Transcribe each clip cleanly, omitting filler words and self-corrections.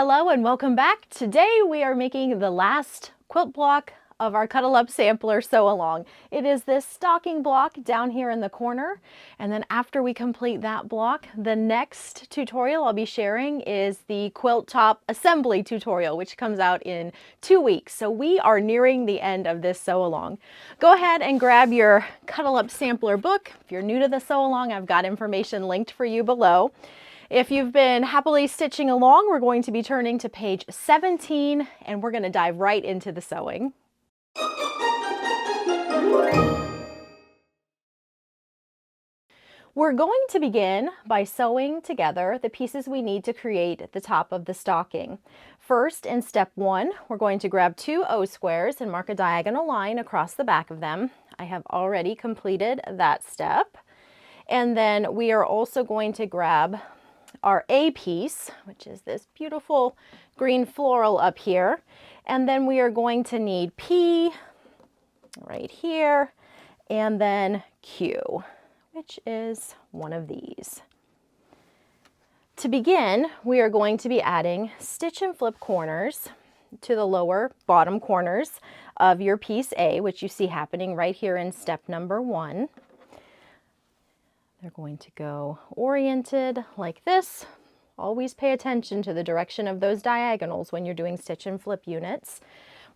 Hello and welcome back. Today we are making the last quilt block of our Cuddle Up Sampler sew along. It is this stocking block down here in the corner, and then after we complete that block, the next tutorial I'll be sharing is the quilt top assembly tutorial, which comes out in 2 weeks. So we are nearing the end of this sew along. Go ahead and grab your Cuddle Up Sampler book. If you're new to the sew along, I've got information linked for you below. If you've been happily stitching along, we're going to be turning to page 17 and we're going to dive right into the sewing. We're going to begin by sewing together the pieces we need to create the top of the stocking. First, in step 1, we're going to grab 2 O-squares and mark a diagonal line across the back of them. I have already completed that step. And then we are also going to grab our A piece, which is this beautiful green floral up here. And then we are going to need P right here, and then Q, which is one of these. To begin, we are going to be adding stitch and flip corners to the lower bottom corners of your piece A, which you see happening right here in step number 1. They're going to go oriented like this. Always pay attention to the direction of those diagonals when you're doing stitch and flip units.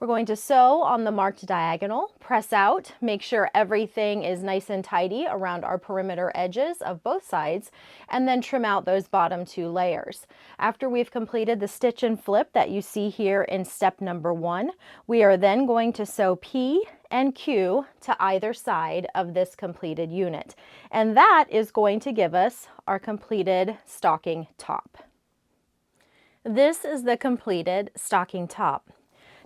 We're going to sew on the marked diagonal, press out, make sure everything is nice and tidy around our perimeter edges of both sides, and then trim out those bottom 2 layers. After we've completed the stitch and flip that you see here in step number 1, we are then going to sew P and Q to either side of this completed unit. And that is going to give us our completed stocking top. This is the completed stocking top.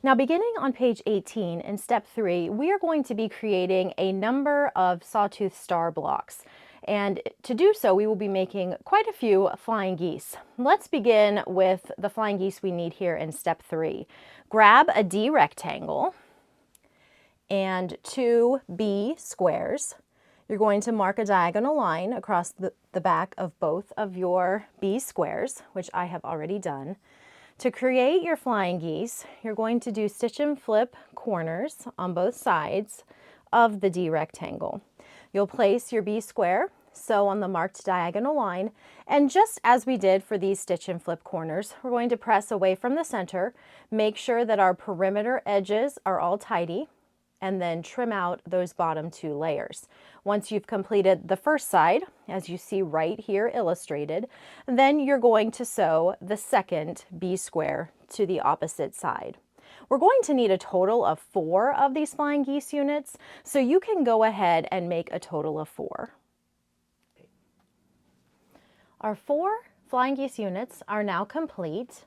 Now, beginning on page 18 in step 3, we are going to be creating a number of Sawtooth star blocks. And to do so, we will be making quite a few flying geese. Let's begin with the flying geese we need here in step 3. Grab a D rectangle and 2 B squares. You're going to mark a diagonal line across the back of both of your B squares, which I have already done. To create your flying geese, you're going to do stitch and flip corners on both sides of the D rectangle. You'll place your B square, sew on the marked diagonal line, and just as we did for these stitch and flip corners, we're going to press away from the center, make sure that our perimeter edges are all tidy, and then trim out those bottom 2 layers. Once you've completed the first side, as you see right here illustrated, then you're going to sew the second B square to the opposite side. We're going to need a total of 4 of these flying geese units, so you can go ahead and make a total of 4. Our 4 flying geese units are now complete.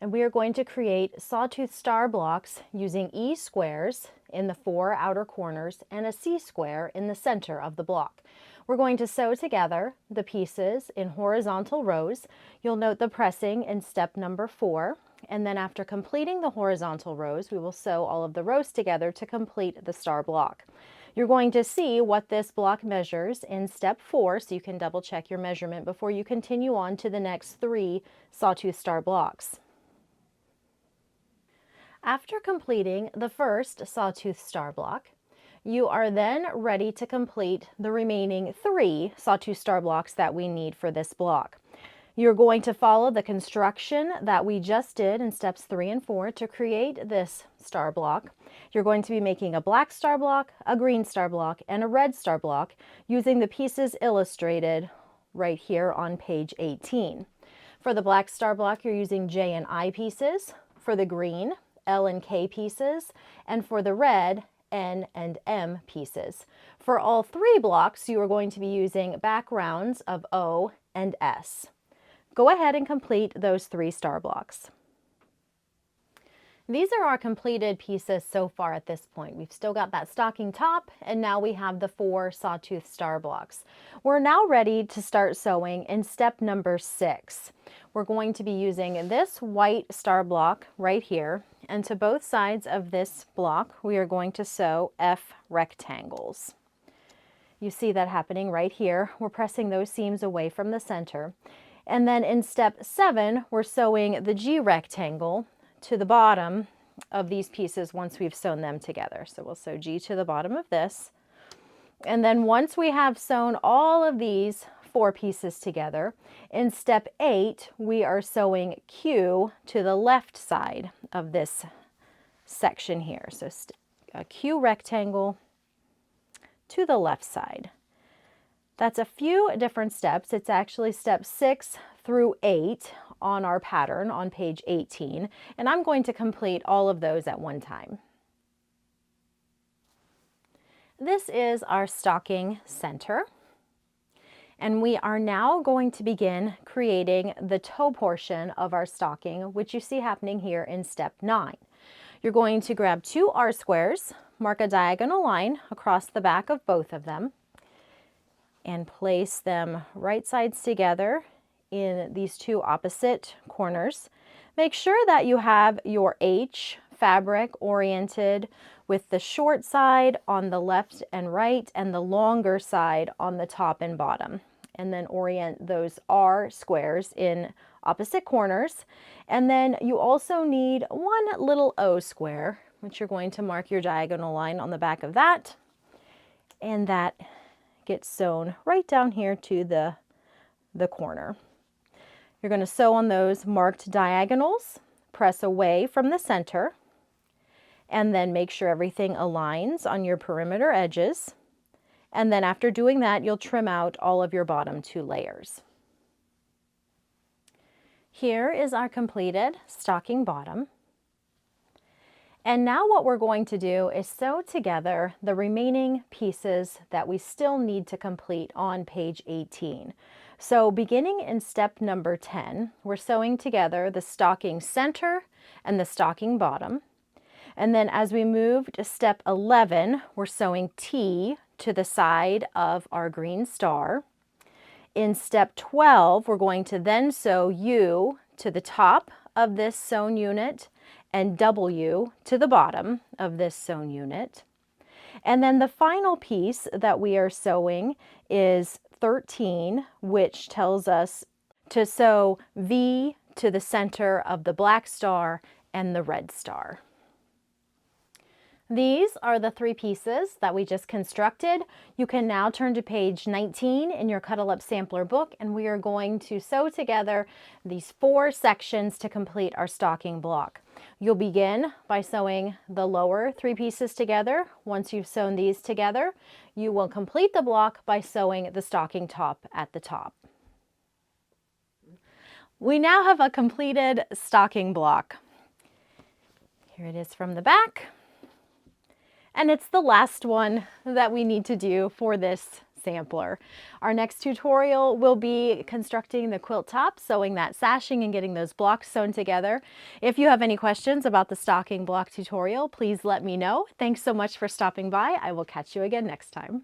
And we are going to create Sawtooth star blocks using E squares in the 4 outer corners and a C square in the center of the block. We're going to sew together the pieces in horizontal rows. You'll note the pressing in step number 4. And then after completing the horizontal rows, we will sew all of the rows together to complete the star block. You're going to see what this block measures in step 4, so you can double check your measurement before you continue on to the next 3 Sawtooth star blocks. After completing the first Sawtooth star block, you are then ready to complete the remaining 3 Sawtooth star blocks that we need for this block. You're going to follow the construction that we just did in steps 3 and 4 to create this star block. You're going to be making a black star block, a green star block, and a red star block using the pieces illustrated right here on page 18. For the black star block, you're using J and I pieces. For the green, L and K pieces, and for the red, N and M pieces. For all 3 blocks, you are going to be using backgrounds of O and S. Go ahead and complete those 3 star blocks. These are our completed pieces so far at this point. We've still got that stocking top, and now we have the 4 Sawtooth star blocks. We're now ready to start sewing in step number 6. We're going to be using this white star block right here, and to both sides of this block, we are going to sew F rectangles. You see that happening right here. We're pressing those seams away from the center. And then in step 7, we're sewing the G rectangle to the bottom of these pieces once we've sewn them together. So we'll sew G to the bottom of this. And then once we have sewn all of these 4 pieces together, in step 8, we are sewing Q to the left side of this section here. So a Q rectangle to the left side. That's a few different steps. It's actually steps 6 through 8 on our pattern on page 18, and I'm going to complete all of those at one time. This is our stocking center, and we are now going to begin creating the toe portion of our stocking, which you see happening here in step 9. You're going to grab 2 R-squares, mark a diagonal line across the back of both of them, and place them right sides together in these 2 opposite corners. Make sure that you have your H fabric oriented with the short side on the left and right and the longer side on the top and bottom. And then orient those R squares in opposite corners. And then you also need 1 little O square, which you're going to mark your diagonal line on the back of that. And that gets sewn right down here to the corner. You're going to sew on those marked diagonals, press away from the center, and then make sure everything aligns on your perimeter edges. And then after doing that, you'll trim out all of your bottom 2 layers. Here is our completed stocking bottom. And now what we're going to do is sew together the remaining pieces that we still need to complete on page 18. So beginning in step number 10, we're sewing together the stocking center and the stocking bottom. And then as we move to step 11, we're sewing T to the side of our green star. In step 12, we're going to then sew U to the top of this sewn unit and W to the bottom of this sewn unit. And then the final piece that we are sewing is 13, which tells us to sew V to the center of the black star and the red star. These are the 3 pieces that we just constructed. You can now turn to page 19 in your Cuddle Up Sampler book, and we are going to sew together these 4 sections to complete our stocking block. You'll begin by sewing the lower 3 pieces together. Once you've sewn these together, you will complete the block by sewing the stocking top at the top. We now have a completed stocking block. Here it is from the back. And it's the last one that we need to do for this sampler. Our next tutorial will be constructing the quilt top, sewing that sashing and getting those blocks sewn together. If you have any questions about the stocking block tutorial, please let me know. Thanks so much for stopping by. I will catch you again next time.